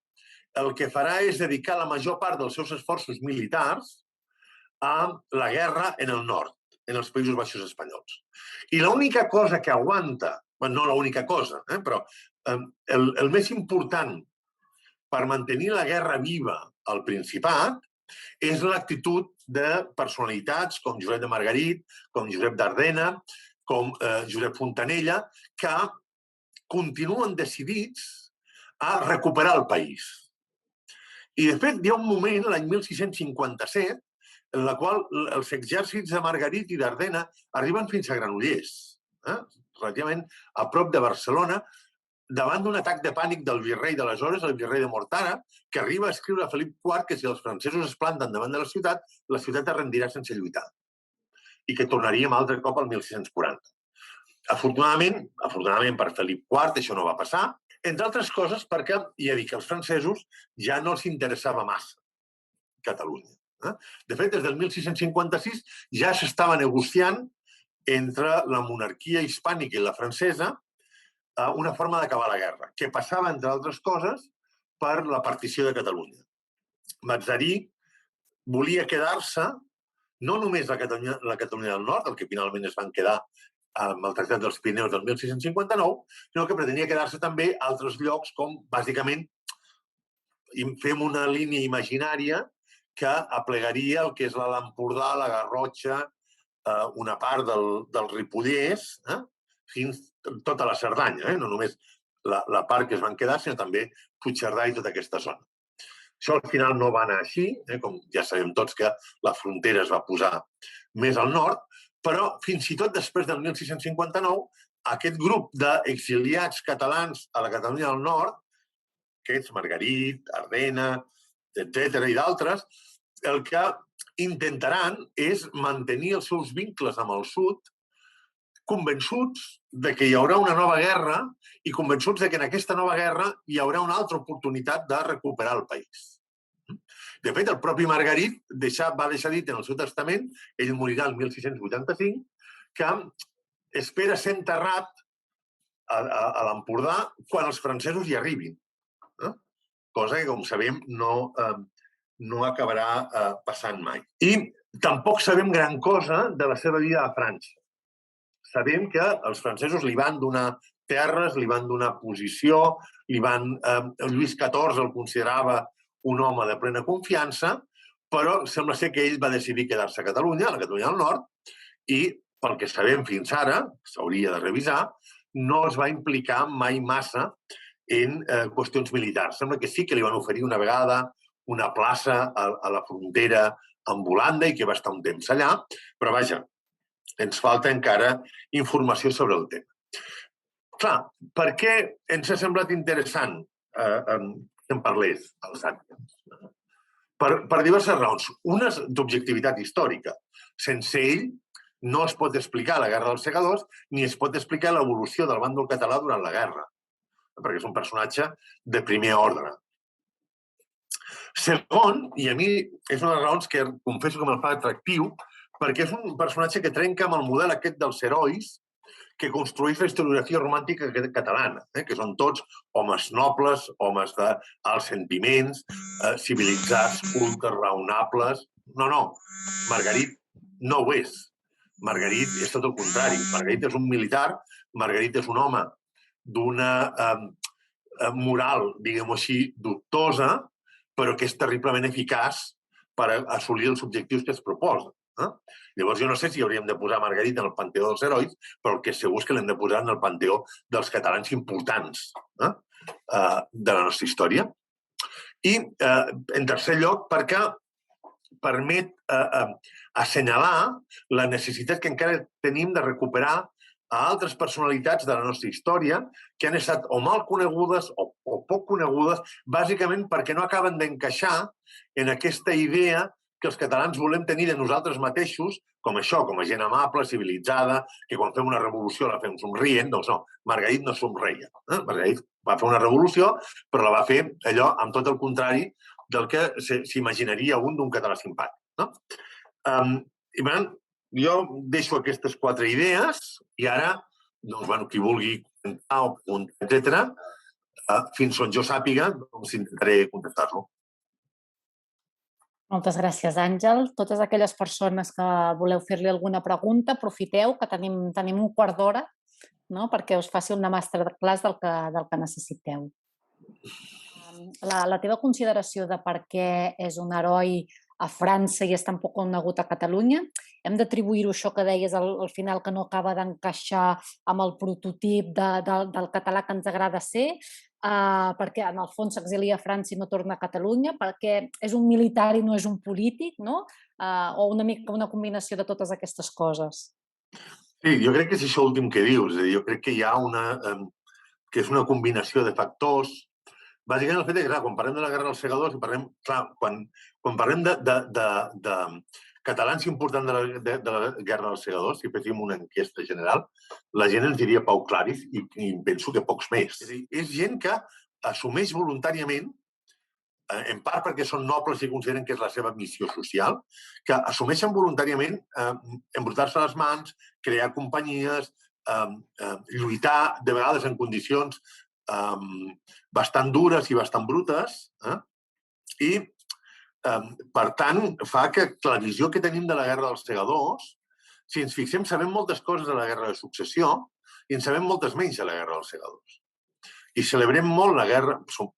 el que farà és dedicar la major part dels seus esforços militars a la guerra en el nord, en els Països Baixos espanyols. I l'única cosa que aguanta, no l'única cosa, però el més important per mantenir la guerra viva al Principat és l'actitud de personalitats com Josep de Margarit, com Josep d'Ardena, com Josep Fontanella, que continuen decidits a recuperar el país. I, de fet, hi ha un moment, l'any 1657, en la qual els exèrcits de Margarit i d'Ardena arriben fins a Granollers, relativament a prop de Barcelona, davant d'un atac de pànic del virrei d'aleshores, el virrei de Mortara, que arriba a escriure a Felip IV que si els francesos es planten davant de la ciutat es rendirà sense lluitar i que tornaríem altre cop al 1640. Afortunadament per Felip IV això no va passar, entre altres coses perquè, ja dic, als francesos ja no els interessava massa Catalunya. De fet, des del 1656 ja s'estava negociant entre la monarquia hispànica i la francesa una forma d'acabar la guerra, que passava, entre altres coses, per la partició de Catalunya. Mazarí volia quedar-se no només la Catalunya del Nord, el que finalment es van quedar amb el Tractat dels Pirineus del 1659, sinó que pretenia quedar-se també a altres llocs com, bàsicament, fem una línia imaginària que aplegaria el que és l'Alt Empordà, la Garrotxa, una part del Ripollès, fins tota la Cerdanya, no només la part que es van quedar, sinó també Puigcerdà i tota aquesta zona. Això al final no va anar així, com ja sabem tots que la frontera es va posar més al nord, però fins i tot després del 1659, aquest grup d'exiliats catalans a la Catalunya del Nord, aquests Margarit, Ardena, etc. i d'altres, el que intentaran és mantenir els seus vincles amb el sud, convençuts de que hi haurà una nova guerra i convençuts de que en aquesta nova guerra hi haurà una altra oportunitat de recuperar el país. De fet, el propi Margarit va deixar dit en el seu testament, ell morirà el 1685, que espera ser enterrat a l'Empordà quan els francesos hi arribin. Cosa que, com sabem, no acabarà passant mai. I tampoc sabem gran cosa de la seva vida a França. Sabem que els francesos li van donar terres, li van donar posició, Lluís XIV el considerava un home de plena confiança, però sembla ser que ell va decidir quedar-se a Catalunya, a la Catalunya del Nord, i pel que sabem fins ara, s'hauria de revisar, no es va implicar mai massa en qüestions militars. Sembla que sí que li van oferir una vegada una plaça a la frontera amb Holanda i que va estar un temps allà, però vaja, ens falta encara informació sobre el tema. Clar, per què ens ha semblat interessant que en parlés als actes? Per diverses raons. Una d'objectivitat històrica. Sense ell no es pot explicar la Guerra dels Segadors ni es pot explicar l'evolució del bàndol català durant la guerra, perquè és un personatge de primer ordre. Segon, i a mi és una de les raons que confesso que me'l fa atractiu, perquè és un personatge que trenca amb el model aquest dels herois que construeix la historiografia romàntica catalana, que són tots homes nobles, homes d'alts sentiments, civilitzats, cultes, raonables. No, Margarit no ho és. Margarit és tot el contrari. Margarit és un militar, Margarit és un home d'una moral, diguem-ho així, dubtosa, però que és terriblement eficaç per assolir els objectius que es proposa. Llavors, jo no sé si hauríem de posar Margarit en el panteó dels herois, però el que és segur és que l'hem de posar en el panteó dels catalans importants de la nostra història. I, en tercer lloc, perquè permet assenyalar la necessitat que encara tenim de recuperar a altres personalitats de la nostra història que han estat o mal conegudes o poc conegudes, bàsicament perquè no acaben d'encaixar en aquesta idea que els catalans volem tenir de nosaltres mateixos, com això, com a gent amable, civilitzada, que quan fem una revolució la fem somrient. Doncs no, Margarit no somreia. Margarit va fer una revolució, però la va fer allò amb tot el contrari del que s'imaginaria un d'un català simpàtic. I, per tant, jo deixo aquestes 4 idees i ara, doncs, bueno, qui vulgui comentar o preguntar, etc., fins on jo sàpiga, doncs intentaré contestar-lo. Moltes gràcies, Àngel. Totes aquelles persones que voleu fer-li alguna pregunta, aprofiteu, que tenim un quart d'hora, perquè us faci una masterclass del que necessiteu. La teva consideració de per què és un heroi a França i és tan poc conegut a Catalunya, hem d'atribuir-ho això que deies al final, que no acaba d'encaixar amb el prototip del català que ens agrada ser, perquè en el fons s'exilia a França i no torna a Catalunya, perquè és un militar i no és un polític, no? O una mica una combinació de totes aquestes coses. Sí, jo crec que és això últim que dius. Jo crec que hi ha que és una combinació de factors. Bàsicament el fet que, clar, quan parlem de la Guerra dels Segadors, quan parlem de catalans importants de la Guerra dels Segadors, si féssim una enquesta general, la gent ens diria Pau Claris i penso que pocs més. És a dir, és gent que assumeix voluntàriament, en part perquè són nobles i consideren que és la seva missió social, que assumeixen voluntàriament embrutar-se les mans, crear companyies, lluitar de vegades en condicions bastant dures i bastant brutes, i, per tant, fa que la visió que tenim de la Guerra dels Segadors, si ens fixem, sabem moltes coses de la Guerra de Successió i en sabem moltes menys de la Guerra dels Segadors. I celebrem molt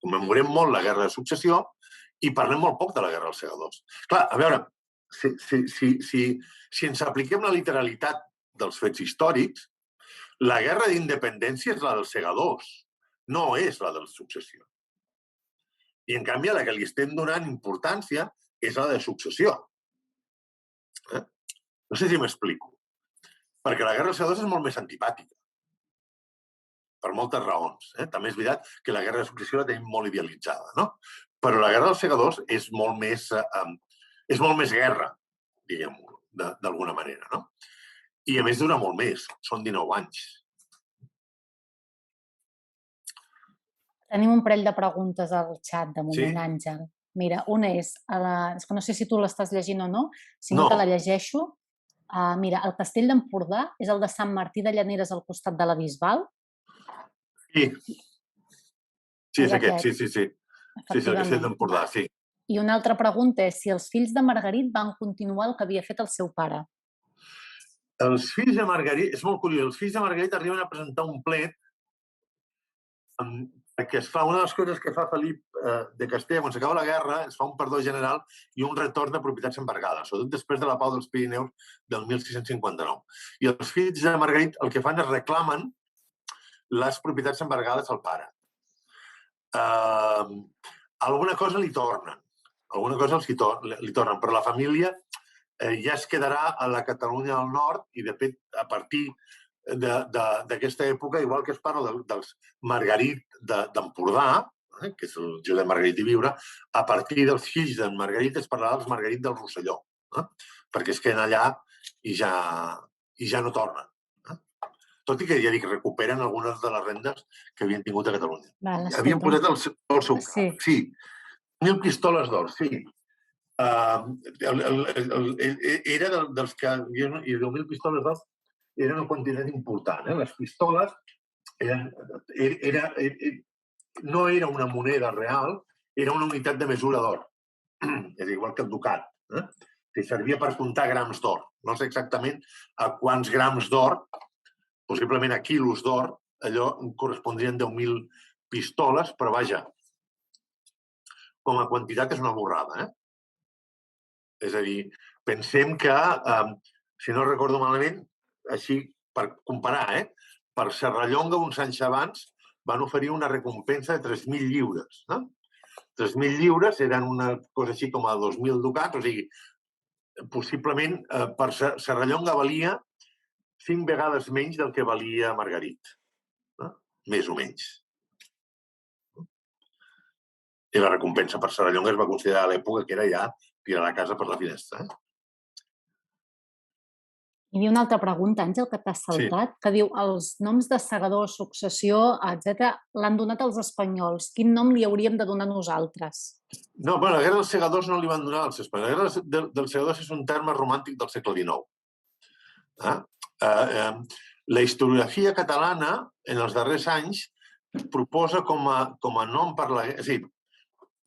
commemorem molt la Guerra de Successió i parlem molt poc de la Guerra dels Segadors. Clar, a veure, si ens apliquem la literalitat dels fets històrics, la Guerra d'Independència és la dels Segadors, no és la de la Successió. I, en canvi, a la que li estem donant importància és la de Successió. No sé si m'explico. Perquè la Guerra dels Segadors és molt més antipàtica, per moltes raons. També és veritat que la Guerra de Successió la tenim molt idealitzada, no? Però la Guerra dels Segadors és molt més guerra, diguem-ho, d'alguna manera, no? I, a més, dura molt més. Són 19 anys. Tenim un parell de preguntes al xat, de moment, Àngel. Mira, una és que no sé si tu l'estàs llegint o no, si no te la llegeixo. Mira, el Castell d'Empordà és el de Sant Martí de Llaneres al costat de la Bisbal? Sí. Sí, és aquest, sí. Sí, és el Castell d'Empordà, sí. I una altra pregunta és si els fills de Margarit van continuar el que havia fet el seu pare. Els fills de Margarit, és molt curiós, els fills de Margarit arriben a presentar un plet que es fa, una de les coses que fa Felip de Castella, quan s'acaba la guerra, es fa un perdó general i un retorn de propietats embargades, sobretot després de la pau dels Pirineus del 1659. I els fills de Margarit el que fan és reclamen les propietats embargades al pare. Alguna cosa li tornen, però la família ja es quedarà a la Catalunya del Nord i, de fet, a partir d'aquesta època, igual que es parla dels Margarit d'Empordà, que és el Josep Margarit i Viure, a partir dels fills d'en Margarit es parlarà dels Margarit del Rosselló, perquè es queden allà i ja no tornen. Tot i que, ja dic, recuperen algunes de les rendes que havien tingut a Catalunya. Havien posat el seu cap, sí, 1.000 pistoles d'or, sí. Era dels que... I 10.000 pistoles d'or era una quantitat important. Les pistoles no era una moneda real, era una unitat de mesura d'or. És igual que el ducat. Que servia per comptar grams d'or. No sé exactament a quants grams d'or, possiblement a quilos d'or, allò correspondrien 10.000 pistoles, però vaja, com a quantitat és una borrada. És a dir, pensem que, si no recordo malament, així per comparar, per Serrallonga uns anys abans van oferir una recompensa de 3.000 lliures. 3.000 lliures eren una cosa així com a 2.000 ducats, o sigui, possiblement per Serrallonga valia 5 vegades menys del que valia Margarit. Més o menys. I la recompensa per Serrallonga es va considerar a l'època que era ja tirar la casa per la finestra. Hi havia una altra pregunta, Àngel, que t'has saltat, que diu els noms de segador, successió, etc., l'han donat els espanyols. Quin nom li hauríem de donar nosaltres? No, bueno, la guerra dels segadors no li van donar als espanyols. La guerra dels segadors és un terme romàntic del segle XIX. La historiografia catalana, en els darrers anys, proposa com a nom per la guerra... És a dir,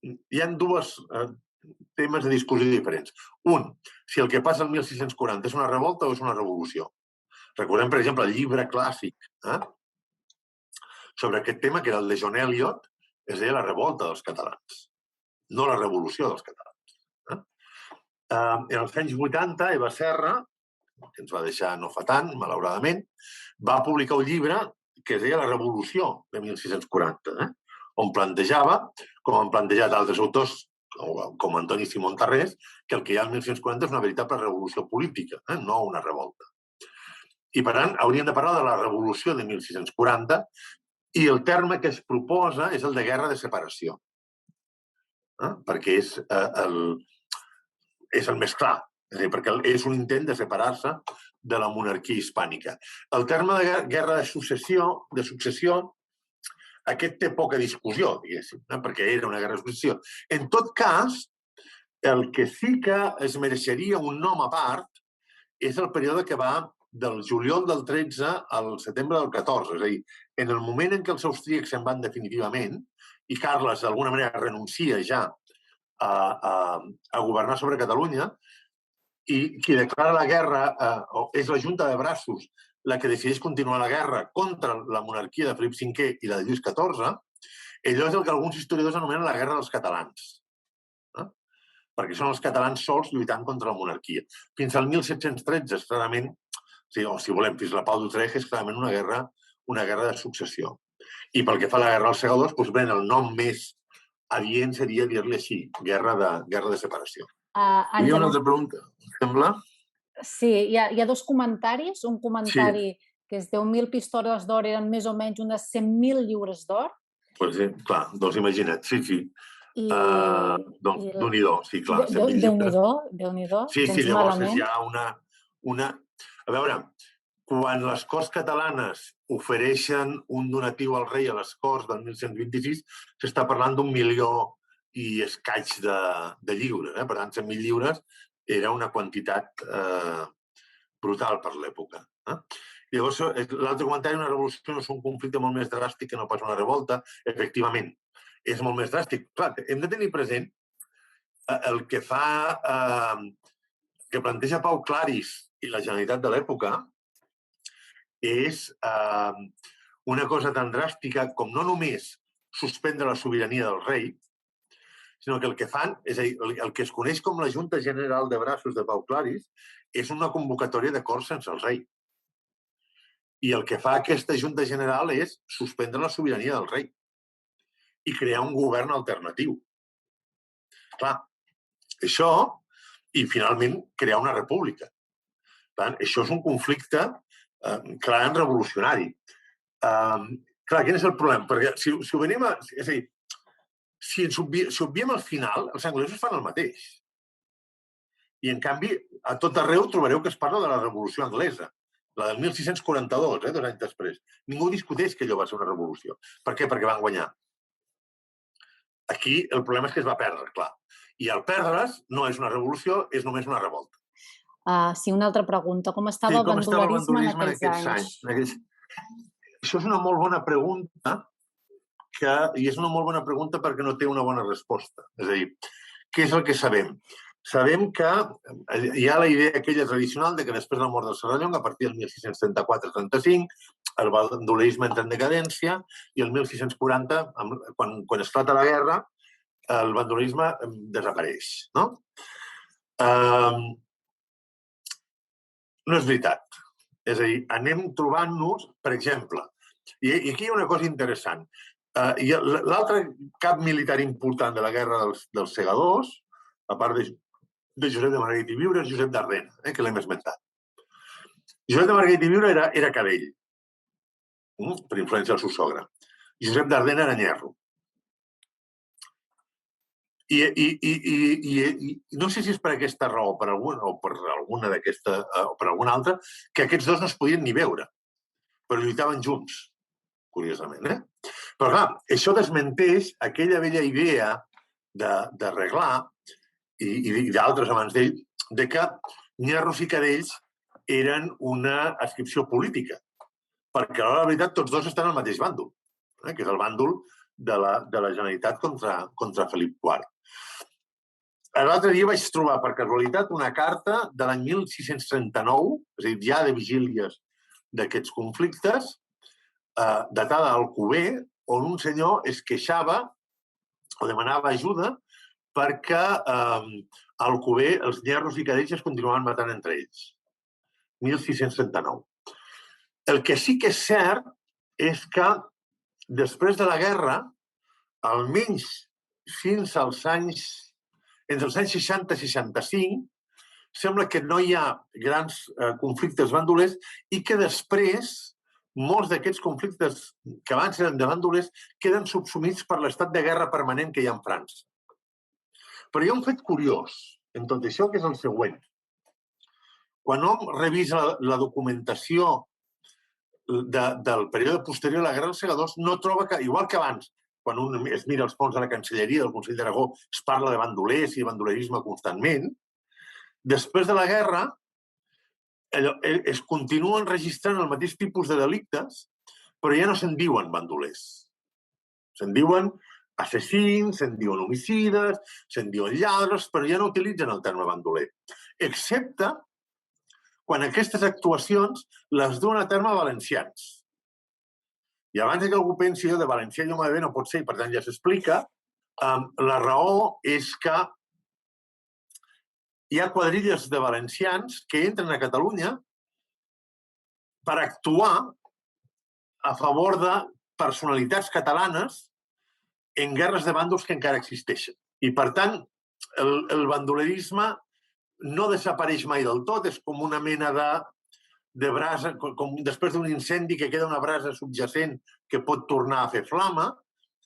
hi ha dos temes de discussió diferents. Un, si el que passa el 1640 és una revolta o és una revolució. Recordem, per exemple, el llibre clàssic sobre aquest tema, que era el de John Eliot, es deia La revolta dels catalans, no la revolució dels catalans. En els anys 80, Eva Serra, que ens va deixar no fa tant, malauradament, va publicar un llibre que es deia La revolució de 1640, on plantejava, com han plantejat altres autors, com Antoni Simón Tarrés, que el que hi ha al 1640 és una veritable revolució política, no una revolta. I, per tant, hauríem de parlar de la revolució de 1640 i el terme que es proposa és el de guerra de separació, perquè és el més clar, és a dir, perquè és un intent de separar-se de la monarquia hispànica. El terme de guerra de successió, aquest té poca discussió, diguéssim, perquè era una guerra de successió. En tot cas, el que sí que es mereixeria un nom a part és el període que va del juliol del 13 al setembre del 14. És a dir, en el moment en què els austríacs se'n van definitivament i Carles, d'alguna manera, renuncia ja a governar sobre Catalunya, i qui declara la guerra és la Junta de Braços, la que decideix continuar la guerra contra la monarquia de Felip V i la de Lluís XIV, allò és el que alguns historiadors anomenen la guerra dels catalans, perquè són els catalans sols lluitant contra la monarquia. Fins al 1713 és clarament, o si volem, fins a la Pau d'Utrecht, és clarament una guerra de successió. I pel que fa a la guerra dels segadors, doncs, el nom més adient seria dir-li així, guerra de separació. Hi havia una altra pregunta, sembla? Sí, hi ha dos comentaris. Un comentari que és 10.000 pistoles d'or eren més o menys unes 100.000 lliures d'or. Doncs sí, clar, doncs imagina't, sí. Doncs Déu-n'hi-do, sí, clar. Déu-n'hi-do. Sí, llavors és ja una... A veure, quan les Corts catalanes ofereixen un donatiu al rei a les Corts del 1126, s'està parlant d'1 milió i escaig de lliures. Per tant, 100.000 lliures era una quantitat brutal per l'època. Llavors, l'altre comentari, una revolució no és un conflicte molt més dràstic que no pas una revolta. Efectivament, és molt més dràstic. Clar, hem de tenir present el que que planteja Pau Claris i la Generalitat de l'època és una cosa tan dràstica com no només suspendre la sobirania del rei, sinó que el que fan, és a dir, el que es coneix com la Junta General de Braços de Pau Claris és una convocatòria de Corts sense el rei. I el que fa aquesta Junta General és suspendre la sobirania del rei i crear un govern alternatiu. Clar, això, i finalment crear una república. Per tant, això és un conflicte clarament revolucionari. Clar, quin és el problema? Perquè si ho venim a... És a dir, si obviem al final, els anglesos fan el mateix. I, en canvi, a tot arreu trobareu que es parla de la Revolució Anglesa, la del 1642, 2 anys després. Ningú discuteix que allò va ser una revolució. Per què? Perquè van guanyar. Aquí el problema és que es va perdre, clar. I al perdre's no és una revolució, és només una revolta. Sí, una altra pregunta. Com estava el bandolerisme en aquells anys? Això és una molt bona pregunta i és una molt bona pregunta perquè no té una bona resposta. És a dir, què és el que sabem? Sabem que hi ha la idea aquella tradicional de que després de la mort del Serrallonga, a partir del 1634-35, el bandolerisme entra en decadència i el 1640, quan esclata la guerra, el bandolerisme desapareix. No és veritat. És a dir, anem trobant-nos, per exemple, i aquí hi ha una cosa interessant. L'altre cap militar important de la guerra dels segadors, a part de Josep de Margarit i Viure, és Josep d'Ardena, que l'hem esmentat. Josep de Margarit i Viure era cadell, per influència del seu sogre. Josep d'Ardena era nyerro. I no sé si és per aquesta raó per alguna o per alguna d'aquesta o per alguna altra, que aquests dos no es podien ni veure, però lluitaven junts, curiosament. Però clar, això desmenteix aquella vella idea d'arreglar i d'altres abans d'ell, de que nyerros i cadells eren una adscripció política, perquè a la veritat tots dos estan al mateix bàndol, que és el bàndol de la Generalitat contra Felip IV. L'altre dia vaig trobar, per casualitat, una carta de l'any 1639, és a dir, ja de vigílies d'aquests conflictes, datada a Alcover, on un senyor es queixava o demanava ajuda perquè a Alcover els nyerros i cadells es continuaven matant entre ells. 1639. El que sí que és cert és que després de la guerra, almenys fins als anys, entre els anys 60 i 65, sembla que no hi ha grans conflictes bandolers i que després molts d'aquests conflictes que abans eren de bandolers queden subsumits per l'estat de guerra permanent que hi ha en França. Però hi ha un fet curiós en tot això, que és el següent. Quan hom revisa la documentació del període posterior a la Guerra dels Segadors, no troba que, igual que abans, quan un es mira els fons de la Cancelleria del Consell d'Aragó, es parla de bandolers i de bandolerisme constantment, després de la guerra es continuen registrant el mateix tipus de delictes, però ja no se'n diuen bandolers. Se'n diuen assassins, se'n diuen homicides, se'n diuen lladres, però ja no utilitzen el terme bandoler. Excepte quan aquestes actuacions les duen a terme valencians. I abans que algú pensi de valencià i home de bé no pot ser, i per tant ja s'explica, la raó és que hi ha quadrilles de valencians que entren a Catalunya per actuar a favor de personalitats catalanes en guerres de bàndols que encara existeixen. I, per tant, el bandolerisme no desapareix mai del tot, és com una mena de brasa, com després d'un incendi que queda una brasa subjacent que pot tornar a fer flama,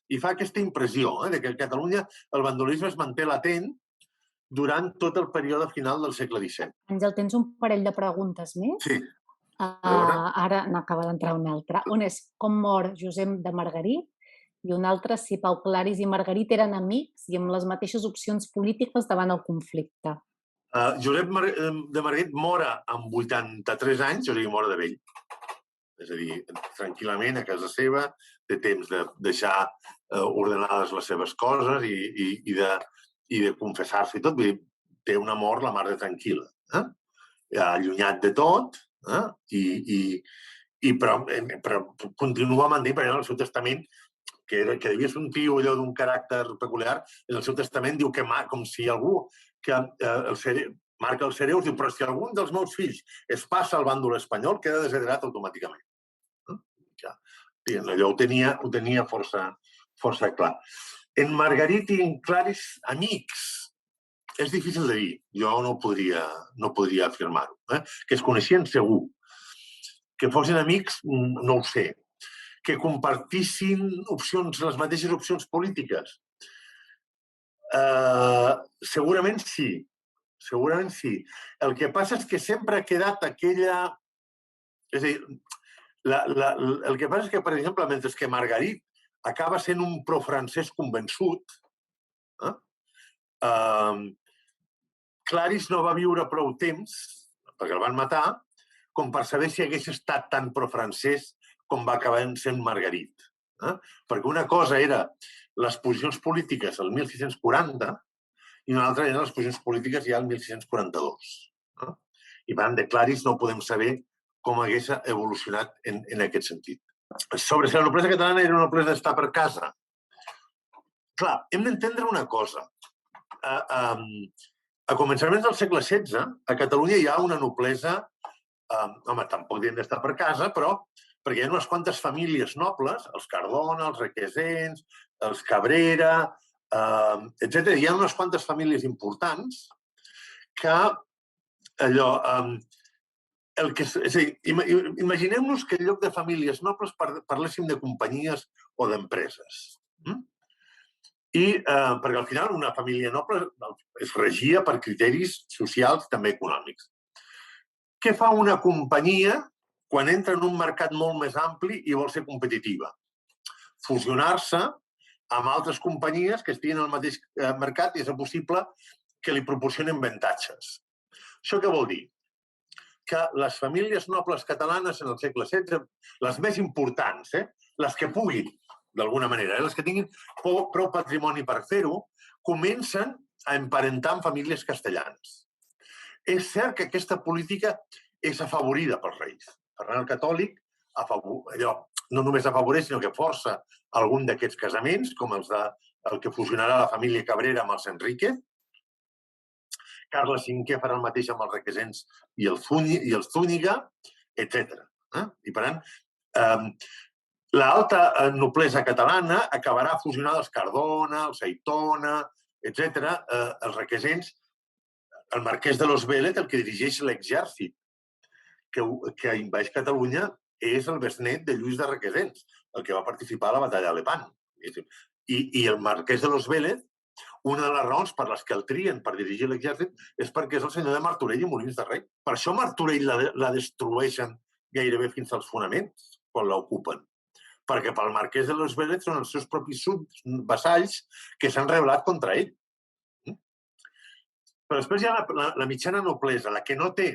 i fa aquesta impressió de que a Catalunya el bandolerisme es manté latent durant tot el període final del segle XVII. Àngel, tens un parell de preguntes més? Sí. Ara n'acaba d'entrar una altra. Un és com mor Josep de Margarit i un altre si Pau Claris i Margarit eren amics i amb les mateixes opcions polítiques davant el conflicte. Josep de Margarit mora amb 83 anys, o sigui, mora de vell. És a dir, tranquil·lament a casa seva, té temps de deixar ordenades les seves coses i de confessar-se i tot. Vull dir, té una mort la mar de tranquil·la. Allunyat de tot, però continua mantenint, perquè en el seu testament, que devia ser un tio allò d'un caràcter peculiar, en el seu testament diu que com si algú que marca els cereus, diu, però si algun dels meus fills es passa al bàndol espanyol, queda desheredat automàticament. Allò ho tenia força clar. En Margarit i en Claris, amics, és difícil de dir. Jo no podria afirmar-ho. Que es coneixien segur. Que fossin amics, no ho sé. Que compartissin les mateixes opcions polítiques. Segurament sí. Segurament sí. El que passa és que sempre ha quedat aquella... És a dir, el que passa és que, per exemple, mentre que Margarit acaba sent un pro-francès convençut, Claris no va viure prou temps, perquè el van matar, com per saber si hagués estat tan pro-francès com va acabar sent Margarit. Perquè una cosa era les posicions polítiques el 1640 i una altra eren les posicions polítiques ja el 1642. I per tant, de Claris no podem saber com hagués evolucionat en aquest sentit. Sobre si la noblesa catalana era una noblesa d'estar per casa. Clar, hem d'entendre una cosa. A començaments del segle XVI, a Catalunya hi ha una noblesa, home, tampoc diem d'estar per casa, però perquè hi ha unes quantes famílies nobles, els Cardona, els Requesens, els Cabrera, etc. Hi ha unes quantes famílies importants que allò... És a dir, imaginem-nos que en lloc de famílies nobles parléssim de companyies o d'empreses. Perquè al final una família noble es regia per criteris socials i també econòmics. Què fa una companyia quan entra en un mercat molt més ampli i vol ser competitiva? Fusionar-se amb altres companyies que estiguin al mateix mercat i és possible que li proporcionen avantatges. Això què vol dir? Que les famílies nobles catalanes en el segle XVI, les més importants, les que puguin, d'alguna manera, les que tinguin prou patrimoni per fer-ho, comencen a emparentar amb famílies castellanes. És cert que aquesta política és afavorida pels reis. Ferran el Catòlic no només afavoreix, sinó que força algun d'aquests casaments, com el que fusionarà la família Cabrera amb els Enríquez. Carles V farà el mateix amb els Requesens i els Zúñiga, etc. I per tant, l'alta noblesa catalana acabarà fusionant els Cardona, els Aitona, etc. Els Requesens, el marquès de los Vélez, el que dirigeix l'exèrcit que invadeix Catalunya, és el besnet de Lluís de Requesens, el que va participar a la batalla de Lepant. I el marquès de los Vélez, una de les raons per les que el trien per dirigir l'exèrcit és perquè és el senyor de Martorell i Molins de Rei. Per això Martorell la destrueixen gairebé fins als fonaments quan l'ocupen. Perquè pel marquès de los Vélez són els seus propis vassalls que s'han rebel·lat contra ell. Però després hi ha la mitjana noblesa, la que no té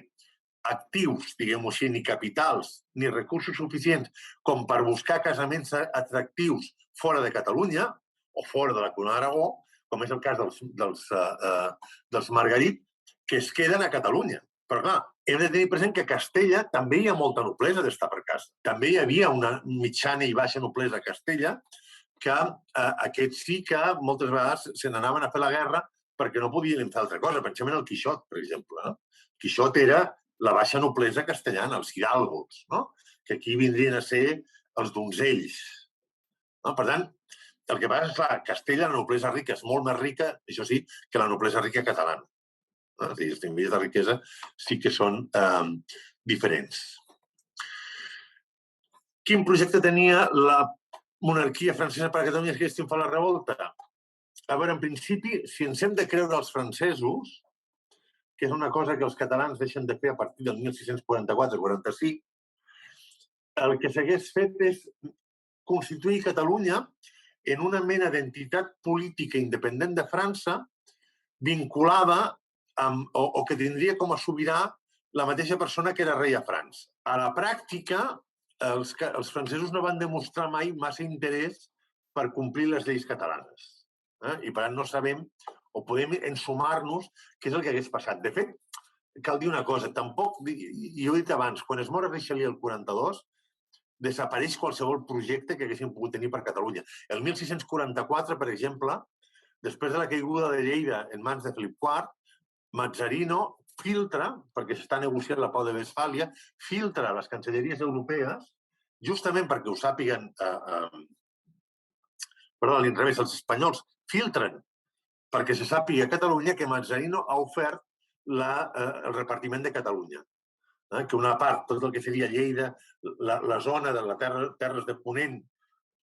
actius, diguem-ho així, ni capitals, ni recursos suficients com per buscar casaments atractius fora de Catalunya o fora de la Corona d'Aragó, com és el cas dels Margarit, que es queden a Catalunya. Però, clar, hem de tenir present que a Castella també hi ha molta noblesa d'estar per casa. També hi havia una mitjana i baixa noblesa a Castella, que aquests sí que moltes vegades se n'anaven a fer la guerra perquè no podien fer altra cosa. Pensem en el Quixot, per exemple. El Quixot era la baixa noblesa castellana, els hidalgos, que aquí vindrien a ser els donzells. Per tant, el que passa és que Castella, la noblesa rica, és molt més rica, això sí, que la noblesa rica catalana. És a dir, els nivells de riquesa sí que són diferents. Quin projecte tenia la monarquia francesa per a Catalunya si haguessin fet la revolta? A veure, en principi, si ens hem de creure els francesos, que és una cosa que els catalans deixen de fer a partir del 1644-45, el que s'hagués fet és constituir Catalunya en una mena d'entitat política independent de França vinculada o que tindria com a sobirà la mateixa persona que era rei a França. A la pràctica, els francesos no van demostrar mai massa interès per complir les lleis catalanes. I per tant no sabem o podem ensumar-nos què és el que hagués passat. De fet, cal dir una cosa, tampoc, i ho he dit abans, quan es mor Richelieu el 42, desapareix qualsevol projecte que haguéssim pogut tenir per Catalunya. El 1644, per exemple, després de la caiguda de Lleida en mans de Felip IV, Mazzarino filtra, perquè s'està negociant la pau de Westfàlia, filtra les cancelleries europees, justament perquè ho sàpiguen, perdó, a l'inrevés, els espanyols filtren perquè se sàpiga a Catalunya que Mazzarino ha ofert el repartiment de Catalunya. Que una part, tot el que seria Lleida, la zona de les terres de Ponent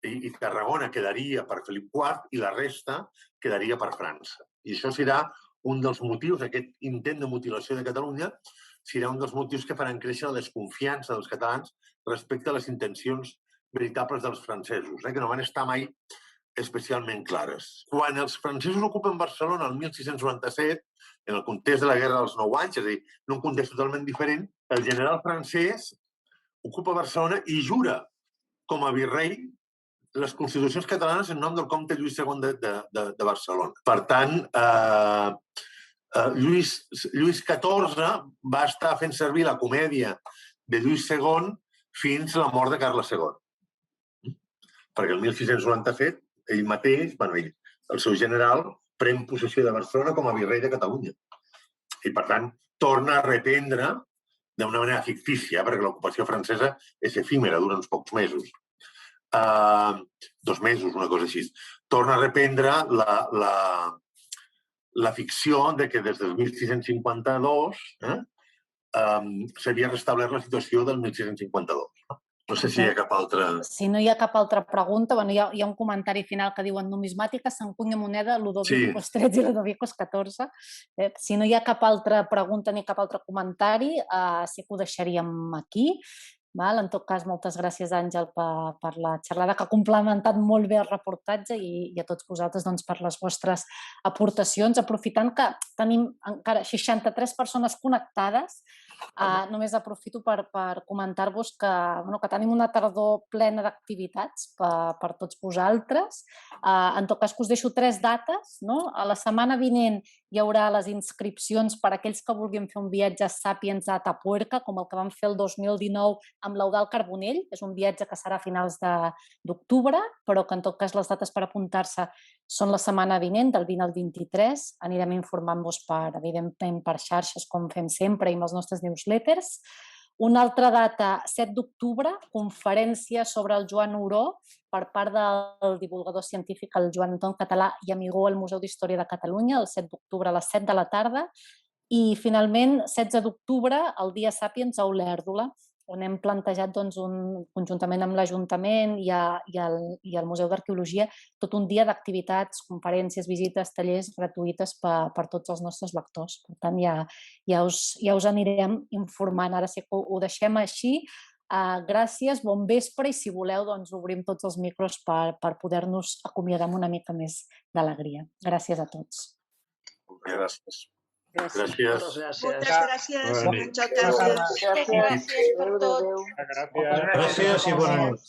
i Tarragona quedaria per Felip IV i la resta quedaria per França. I això serà un dels motius, aquest intent de mutilació de Catalunya, serà un dels motius que faran créixer la desconfiança dels catalans respecte a les intencions veritables dels francesos, que no van estar mai especialment clares. Quan els francesos ocupen Barcelona el 1697, en el context de la Guerra dels 9 anys, és a dir, en un context totalment diferent, el general francès ocupa Barcelona i jura com a virrei les constitucions catalanes en nom del comte Lluís II de Barcelona. Per tant, Lluís XIV va estar fent servir la comèdia de Lluís II fins a la mort de Carles II. Perquè el 1697, ell mateix, el seu general, pren possessió de Barcelona com a virrei de Catalunya. I, per tant, torna a reprendre d'una manera fictícia, perquè l'ocupació francesa és efímera, dura uns pocs mesos. 2 mesos, una cosa així. Torna a reprendre la ficció de que des del 1652 s'havia restablert la situació del 1652. No sé si hi ha cap altra... Si no hi ha cap altra pregunta, hi ha un comentari final que diu en numismàtica s'encunya moneda Ludovicus XIII i Ludovicus XIV. Si no hi ha cap altra pregunta ni cap altre comentari, sí que ho deixaríem aquí. En tot cas, moltes gràcies, Àngel, per la xerrada, que ha complementat molt bé el reportatge, i a tots vosaltres per les vostres aportacions. Aprofitant que tenim encara 63 persones connectades, només aprofito per comentar-vos que tenim una tardor plena d'activitats per tots vosaltres. En tot cas, us deixo 3 dates. A la setmana vinent hi haurà les inscripcions per a aquells que vulguin fer un viatge a Sàpiens a Atapuerca, com el que vam fer el 2019 amb l'Eudald Carbonell. És un viatge que serà a finals d'octubre, però que en tot cas les dates per apuntar-se són la setmana vinent, del 20 al 23. Anirem informant-vos, evidentment, per xarxes, com fem sempre, i amb els nostres newsletters. Una altra data, 7 d'octubre, conferència sobre el Joan Oró per part del divulgador científic, el Joan Anton Català, i Amigó al Museu d'Història de Catalunya, el 7 d'octubre a les 7 de la tarda. I, finalment, 16 d'octubre, el Dia Sàpiens a Olèrdola, on hem plantejat, conjuntament amb l'Ajuntament i el Museu d'Arqueologia, tot un dia d'activitats, conferències, visites, tallers gratuïtes per tots els nostres lectors. Per tant, ja us anirem informant. Ara sí que ho deixem així. Gràcies, bon vespre, i si voleu, obrim tots els micros per poder-nos acomiadar amb una mica més d'alegria. Gràcies a tots. Gràcies. Gràcies. Moltes gràcies, Àngel Casas. Gràcies per tot. Gràcies i bona nit.